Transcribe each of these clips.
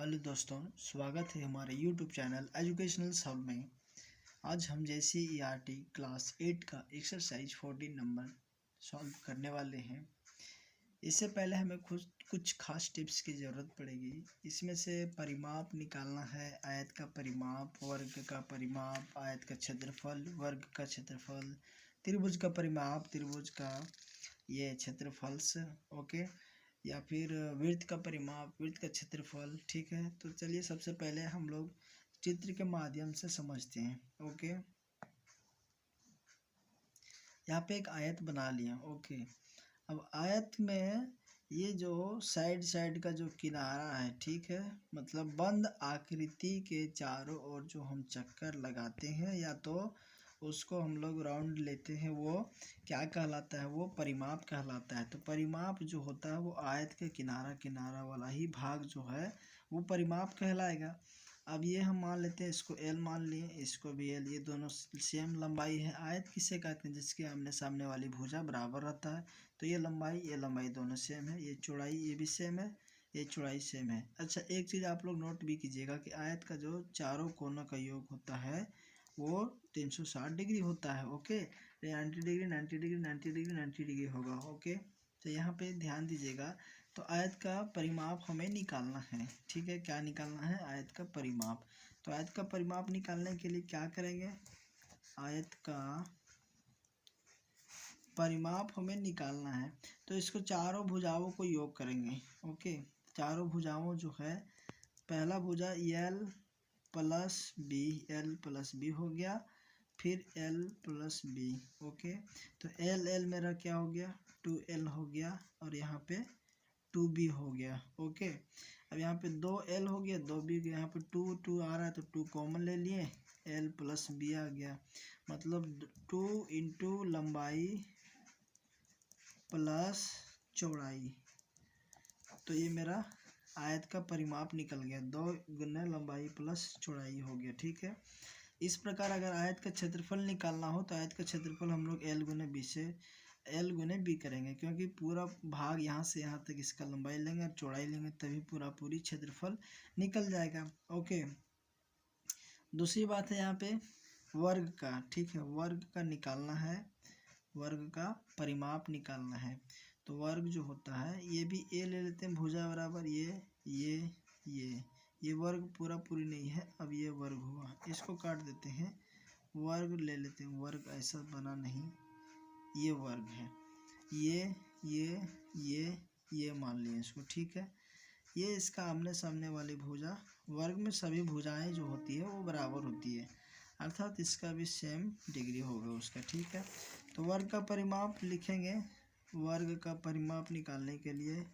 Hello दोस्तों, स्वागत है हमारे YouTube चैनल एजुकेशनल सॉल्व में। आज हम JCERT क्लास 8 का एक्सरसाइज 14 नंबर सॉल्व करने वाले हैं। इससे पहले हमें कुछ खास टिप्स की ज़रूरत पड़ेगी। इसमें से परिमाप निकालना है, आयत का परिमाप, वर्ग का परिमाप, आयत का क्षेत्रफल, वर्ग का क्षेत्रफल, त्रिभुज का परिमाप, त्रिभुज का ये क्षेत्रफल से ओके, या फिर वृत्त का परिमाप, वृत्त का क्षेत्रफल। ठीक है, तो चलिए सबसे पहले हम लोग चित्र के माध्यम से समझते हैं। ओके, यहाँ पे एक आयत बना लिया। ओके, अब आयत में ये जो साइड का जो किनारा है, ठीक है, मतलब बंद आकृति के चारों ओर जो हम चक्कर लगाते हैं या तो उसको हम लोग राउंड लेते हैं, वो क्या कहलाता है? वो परिमाप कहलाता है। तो परिमाप जो होता है वो आयत के किनारा वाला ही भाग जो है वो परिमाप कहलाएगा। अब ये हम मान लेते हैं, इसको L मान लिए, इसको भी L, ये दोनों सेम लंबाई है। आयत किसे कहते हैं? जिसके आमने सामने वाली भुजा बराबर रहता है। तो ये लंबाई दोनों सेम है। ये चौड़ाई ये भी सेम है, ये चौड़ाई सेम है। अच्छा, एक चीज़ आप लोग नोट भी कीजिएगा कि आयत का जो चारों कोनों का योग होता है वो 360 डिग्री होता है। Okay, 90 degree 90 degree 90 degree 90 degree होगा। ओके, तो यहाँ पे ध्यान दीजिएगा। तो आयत का परिमाप हमें निकालना है। ठीक है, क्या निकालना है? आयत का परिमाप। तो आयत का परिमाप निकालने के लिए क्या करेंगे? आयत का परिमाप हमें निकालना है तो इसको चारों भुजाओं को योग करेंगे। ओके, चारों भुजाओं जो है, पहला भुजा L plus b, L plus b हो गया, फिर L प्लस बी। ओके, तो L मेरा क्या हो गया? 2L हो गया, और यहाँ पे 2B हो गया। ओके, अब यहाँ पे 2L हो गया, 2B, यहाँ पे 2 आ रहा है तो 2 कॉमन ले लिए, L प्लस बी आ गया। मतलब 2 इंटू लंबाई प्लस चौड़ाई। तो ये मेरा आयत का परिमाप निकल गया। 2 गुना लंबाई प्लस चौड़ाई हो गया। ठीक है, इस प्रकार अगर आयत का क्षेत्रफल निकालना हो तो आयत का क्षेत्रफल हम लोग L गुने बी से L गुने बी करेंगे, क्योंकि पूरा भाग यहाँ से यहाँ तक इसका लंबाई लेंगे और चौड़ाई लेंगे, तभी पूरी क्षेत्रफल निकल जाएगा। ओके, दूसरी बात है यहाँ पे वर्ग का। ठीक है, वर्ग का निकालना है, वर्ग का परिमाप निकालना है। तो वर्ग जो होता है, ये भी ए ले लेते हैं, भुजा बराबर ये वर्ग पूरी नहीं है। अब ये वर्ग हुआ, इसको काट देते हैं, वर्ग ले लेते हैं। वर्ग ऐसा बना नहीं, ये वर्ग है, ये मान लिए इसको। ठीक है, ये इसका आमने सामने वाली भुजा। वर्ग में सभी भुजाएं जो होती है वो बराबर होती है, अर्थात इसका भी सेम डिग्री होगा उसका। ठीक है, तो वर्ग का परिमाप लिखेंगे। वर्ग का परिमाप निकालने के लिए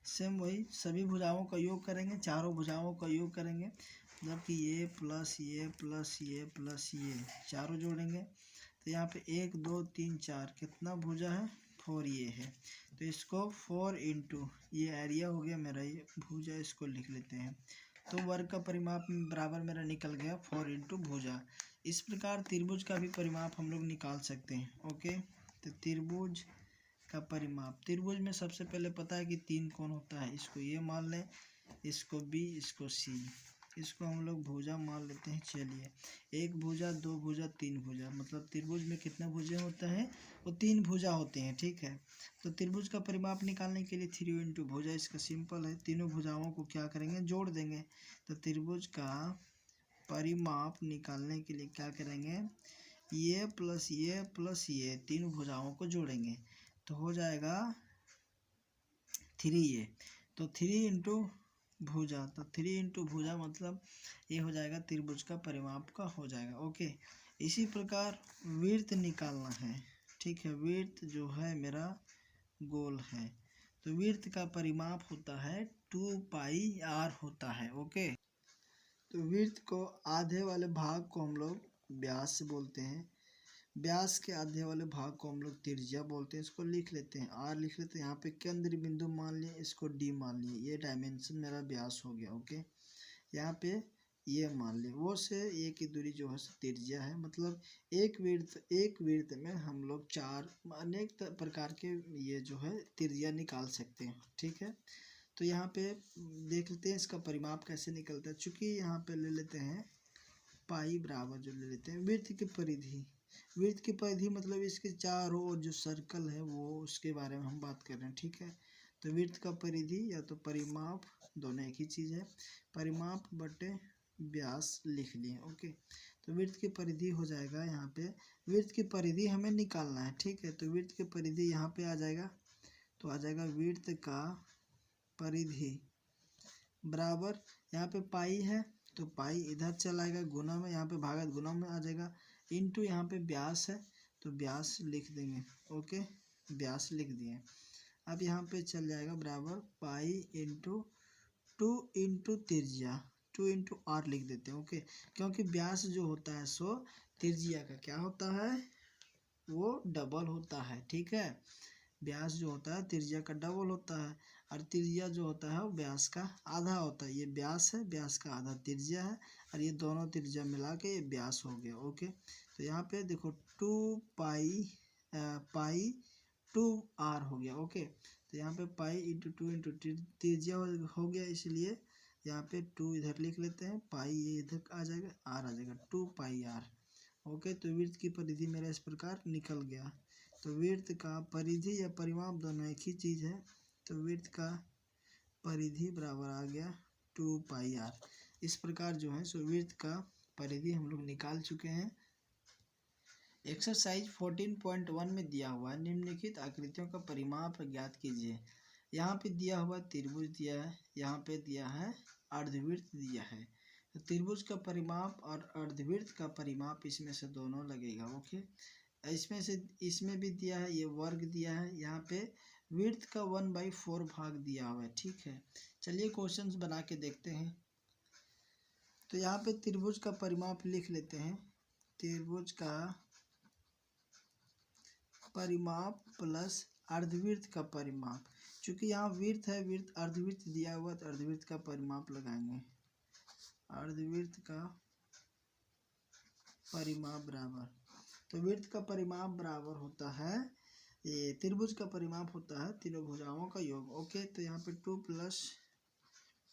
सेम वही सभी भुजाओं का योग करेंगे, चारों भुजाओं का योग करेंगे, मतलब कि ये प्लस ये प्लस ये प्लस ये चारों जोड़ेंगे। तो यहाँ पे 1 2 3 4 कितना भुजा है? 4 ये है। तो इसको 4 इंटू ये एरिया हो गया मेरा, ये भुजा, इसको लिख लेते हैं। तो वर्ग का परिमाप बराबर मेरा निकल गया 4 इंटू भुजा। इस प्रकार त्रिभुज का भी परिमाप हम लोग निकाल सकते हैं। ओके, तो त्रिभुज का परिमाप, त्रिभुज में सबसे पहले पता है कि 3 कोण होता है। इसको ये मान लें, इसको B, इसको C, इसको हम लोग भुजा मान लेते हैं। चलिए, 1 भुजा 2 भुजा 3 भुजा, मतलब त्रिभुज में कितना भुजा होता है? वो 3 भुजा होते हैं। ठीक है, तो त्रिभुज का परिमाप निकालने के लिए 3 इंटू भुजा, इसका सिंपल है, तीनों भुजाओं को क्या करेंगे? जोड़ देंगे। तो त्रिभुज का परिमाप निकालने के लिए क्या करेंगे? ये प्लस ये तीन भुजाओं को जोड़ेंगे तो हो जाएगा 3A। तो 3 इंटू भुजा, तो 3 इंटू भुजा मतलब ये हो जाएगा त्रिभुज का परिमाप का हो जाएगा। ओके, इसी प्रकार वृत्त निकालना है। ठीक है, वृत्त जो है मेरा गोल है, तो वृत्त का परिमाप होता है 2πr होता है। ओके, तो वृत्त को आधे वाले भाग को हम लोग व्यास से बोलते हैं, व्यास के आधे वाले भाग को हम लोग त्रिज्या बोलते हैं। इसको लिख लेते हैं, R लिख लेते हैं। यहाँ पे केंद्र बिंदु मान लिए, इसको D मान लिए, ये डायमेंशन मेरा व्यास हो गया। ओके, यहाँ पे ये मान लिए, वो से ये की दूरी जो है त्रिज्या है। मतलब एक वृत्त में हम लोग 4 अनेक प्रकार के ये जो है त्रिज्या निकाल सकते हैं। ठीक है, तो यहाँ पे देख लेते हैं इसका परिमाप कैसे निकलता है। चूँकि यहाँ पे ले लेते हैं पाई बराबर जो ले लेते हैं वृत्त की परिधि। वृत्त की परिधि मतलब इसके चारों ओर जो सर्कल है वो उसके बारे में हम बात कर रहे हैं, ठीक है। तो वृत्त का परिधि या तो परिमाप, दोनों एक ही चीज़ है, परिमाप बटे व्यास लिख लिए, ओके। तो वृत्त की परिधि हो जाएगा यहाँ पे, वृत्त की परिधि हमें निकालना है, ठीक है। तो वृत्त की परिधि यहाँ पे आ जाएगा, तो आ जाएगा वृत्त का परिधि बराबर, यहाँ पे पाई है तो पाई इधर चला आएगा, गुना में यहाँ पे भागत गुना में आ जाएगा, इनटू यहाँ पे व्यास है तो व्यास लिख देंगे, ओके, व्यास लिख दिए। अब यहाँ पे चल जाएगा बराबर पाई इंटू 2 इंटू त्रिज्या, 2 इंटू आर लिख देते हैं, ओके। क्योंकि व्यास जो होता है सो त्रिज्या का क्या होता है, वो डबल होता है, ठीक है। व्यास जो होता है त्रिज्या का डबल होता है, और त्रिज्या जो होता है वो व्यास का आधा होता है। ये व्यास है, व्यास का आधा त्रिज्या है, और ये दोनों त्रिज्या मिला के ये व्यास हो गया, ओके। तो यहाँ पे देखो 2 पाई 2 आर हो गया, ओके। तो यहाँ पे पाई इंटू 2 इंटू त्रिज्या हो गया, इसलिए यहाँ पे 2 इधर लिख लेते हैं, पाई ये इधर आ जाएगा, आर आ जाएगा, 2 पाई आर, ओके। तो वृत्त की परिधि मेरा इस प्रकार निकल गया। तो वृत्त का परिधि या परिमाप दोनों एक ही चीज़ है, तो वृत्त का परिधि बराबर आ गया 2 पाई आर। इस प्रकार जो है सो वृत्त का परिधि हम लोग निकाल चुके हैं। एक्सरसाइज 14.1 में दिया हुआ है निम्नलिखित आकृतियों का परिमाप ज्ञात कीजिए। यहाँ पे दिया हुआ त्रिभुज दिया है, यहाँ पे दिया है अर्धवृत्त दिया है। तो त्रिभुज का परिमाप और अर्धवृत्त का परिमाप इसमें से दोनों लगेगा, ओके। इसमें भी दिया है, ये वर्ग दिया है, यहाँ पे वृत्त का 1/4 भाग दिया हुआ है, ठीक है। चलिए क्वेश्चंस बना के देखते हैं। तो यहाँ पे त्रिभुज का परिमाप लिख लेते हैं, त्रिभुज का परिमाप प्लस अर्धवृत्त का परिमाप। चूँकि यहाँ वृत्त है, वृत्त अर्धवृत्त दिया हुआ तो अर्धवृत्त का परिमाप लगाएंगे, अर्धवृत्त का परिमाप बराबर, तो वृत्त का परिमाप बराबर होता है, ये त्रिभुज का परिमाप होता है तीनों भुजाओं का योग, ओके। तो यहाँ पे 2 +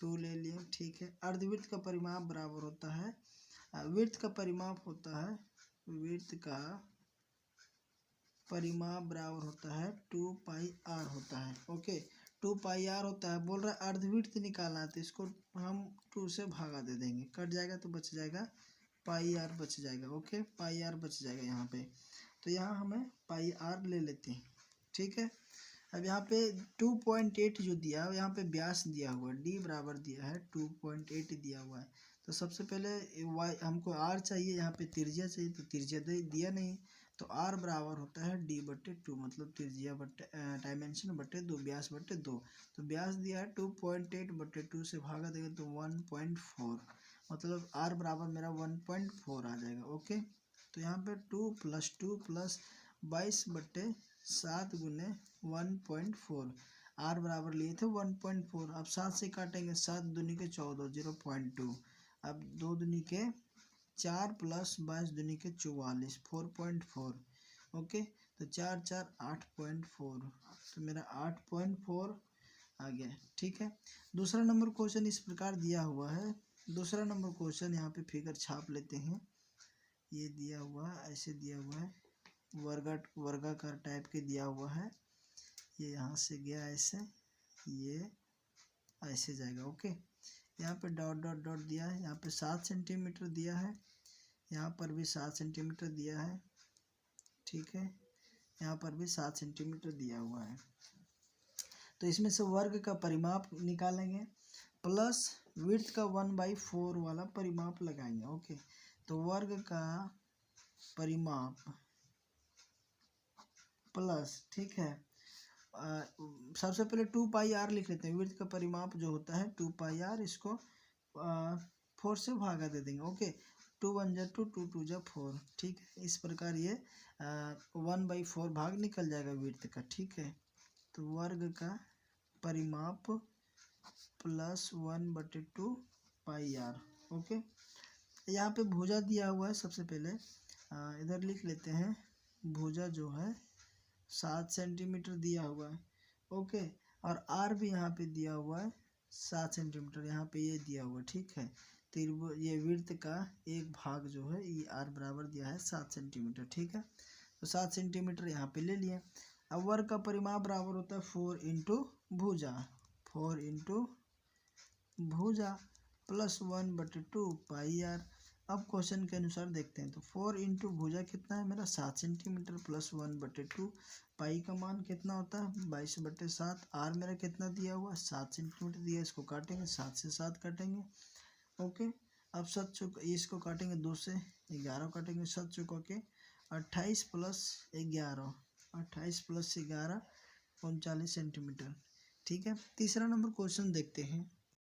2 ले लिए, ठीक है। अर्धवृत्त का परिमाप बराबर होता है, वृत्त का परिमाप होता है, वृत्त का परिमाप बराबर होता है 2 पाई आर होता है, ओके। 2 पाई आर होता है, बोल रहा है अर्धवृत्त निकालना है, तो इसको हम 2 से भागा दे देंगे, कट जाएगा तो बच जाएगा पाई आर बच जाएगा, ओके, पाई आर बच जाएगा यहाँ पे। तो यहाँ हमें पाई आर ले लेते हैं, ठीक है। अब यहाँ पे 2.8 जो दिया है, यहाँ पे व्यास दिया हुआ है, डी बराबर दिया है 2.8 दिया हुआ है। तो सबसे पहले वाई हमको आर चाहिए, यहाँ पे त्रिज्या चाहिए, तो त्रिज्या दिया नहीं, तो आर बराबर होता है डी बटे 2, मतलब त्रिज्या बटे डायमेंशन बटे 2, व्यास बटे 2। तो व्यास दिया है 2.8 बटे 2 से भागा देगा तो 1.4, मतलब आर बराबर मेरा 1.4 आ जाएगा, ओके। तो यहाँ पे 2 + 2 + 22 बटे 7 गुने 1.4, आर बराबर लिए थे 1.4। अब 7 से काटेंगे, 7 दूनी के 14, 0.2। अब 2 दूनी के 4 + 22 दूनी के 44, 4.4, ओके। तो 4 4 8.4, तो मेरा 8.4 आ गया, ठीक है। दूसरा नंबर क्वेश्चन इस प्रकार दिया हुआ है। दूसरा नंबर क्वेश्चन यहाँ पे फिगर छाप लेते हैं, ये दिया हुआ है, ऐसे दिया हुआ है, वर्गाकार टाइप के दिया हुआ है, ये यहाँ से गया ऐसे, ये ऐसे जाएगा, ओके। यहाँ पे डॉट डॉट डॉट दिया है, यहाँ पे 7 सेंटीमीटर दिया है, यहाँ पर भी 7 सेंटीमीटर दिया है, ठीक है। यहाँ पर भी 7 सेंटीमीटर दिया हुआ है। तो इसमें से वर्ग का परिमाप निकालेंगे प्लस वृत्त का 1/4 वाला परिमाप लगाएंगे, ओके। तो वर्ग का परिमाप प्लस, ठीक है, सबसे पहले 2 पाई आर लिख लेते हैं। वृत्त का परिमाप जो होता है 2 पाई आर, इसको 4 से भागा दे देंगे, ओके। 2 × 1 = 2, 2 × 4, ठीक है। इस प्रकार ये 1/4 भाग निकल जाएगा वृत्त का, ठीक है। तो वर्ग का परिमाप प्लस 1/2 पाई आर, ओके। यहाँ पे भुजा दिया हुआ है, सबसे पहले इधर लिख लेते हैं, भुजा जो है 7 सेंटीमीटर दिया हुआ है, ओके। और आर भी यहाँ पे दिया हुआ है 7 सेंटीमीटर यहाँ पे ये दिया हुआ, ठीक है। त्रिभुज ये वृत्त का एक भाग जो है ये आर बराबर दिया है 7 सेंटीमीटर, ठीक है। तो 7 सेंटीमीटर यहाँ पे ले लिया। अब वर्ग का परिमाप बराबर होता है 4 इंटू भुजा, 4 इंटू भुजा प्लस 1/2 पाई आर। अब क्वेश्चन के अनुसार देखते हैं, तो 4 इंटू भुजा कितना है मेरा 7 सेंटीमीटर प्लस 1/2 पाई का मान कितना होता है 22/7। आर मेरा कितना दिया हुआ 7 सेंटीमीटर दिया, इसको काटेंगे 7 से 7 काटेंगे, ओके। अब 7 चौक इसको काटेंगे 2 से 11 काटेंगे, 7 चौकों के 28 प्लस 11, 28 प्लस 11 39 सेंटीमीटर, ठीक है। तीसरा नंबर क्वेश्चन देखते हैं।